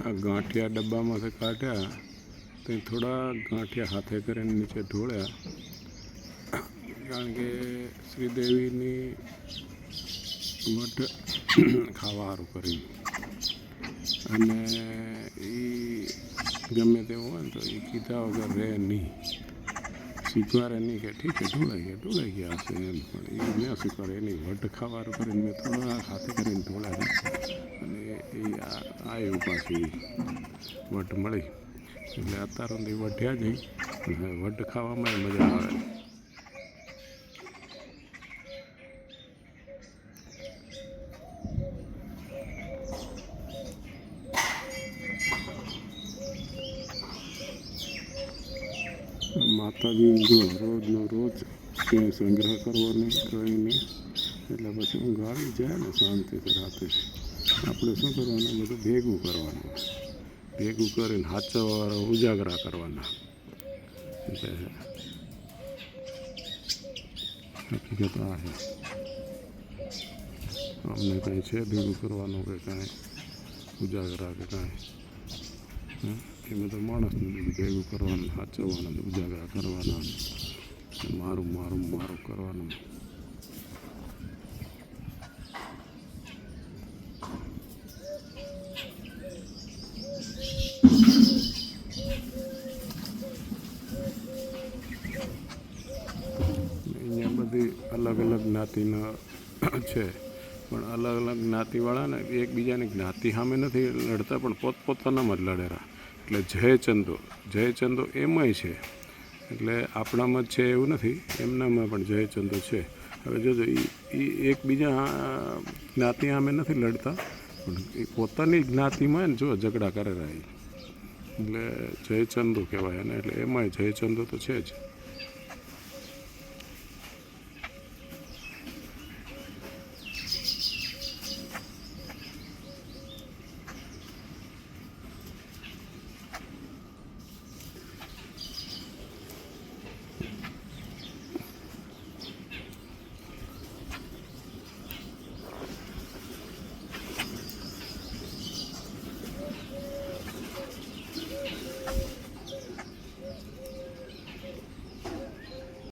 આ ગાંઠિયા ડબ્બામાંથી કાઢ્યા તો થોડા ગાંઠિયા હાથે કરીને નીચે ઢોળ્યા, કારણ કે શ્રીદેવીની વટ ખાવા સારું કરી. અને એ ગમે તેવું હોય ને તો એ કીધા વગર રહે નહીં, સ્વીકારે નહીં કે ઠીક છે ઢોળાઈ ગયા હશે એમ. પણ એ મેં સ્વીકારે એની વટ ખાવાનું કરીને મેં થોડા હાથે કરીને ઢોળ્યા. અને એ આવ્યું પાછી વટ મળી, એટલે અત્યારે સુધી વઢ્યા જઈ. વટ ખાવામાં મજા આવે. માતાજી જો રોજનો રોજ ક્યાંય સંગ્રહ કરવો નહીં, કંઈ નહીં. એટલે પછી ઊંઘ આવી જાય ને શાંતિથી રાતે. આપણે શું કરવાનું, બધું ભેગું કરવાનું, ભેગું કરીને સાચવવાળા ઉજાગરા કરવાના. એટલે હકીકત આ છે. અમને કંઈ છે ભેગું કરવાનું કે કાંઈ ઉજાગરા કે કાંઈ? એમાં તો માણસને બધું ભેગું કરવાનું, સાચવવાનું, ઉજાગરા કરવાના, મારું મારું મારું કરવાનું. અહીંયા બધી અલગ અલગ જ્ઞાતિના છે, પણ અલગ અલગ જ્ઞાતિવાળાને એકબીજાની જ્ઞાતિ સામે નથી લડતા, પણ પોતપોતાનામાં જ લડેરા. એટલે જયચંદો એમાંય છે. એટલે આપણામાં જ છે એવું નથી, એમનામાં પણ જયચંદો છે. હવે જોજો, એ એકબીજા જ્ઞાતિ સામે નથી લડતા, પણ એ પોતાની જ્ઞાતિમાં ને જો ઝઘડા કરેલા. એટલે જયચંદો કહેવાય. અને એટલે એમાંય જયચંદો તો છે જ.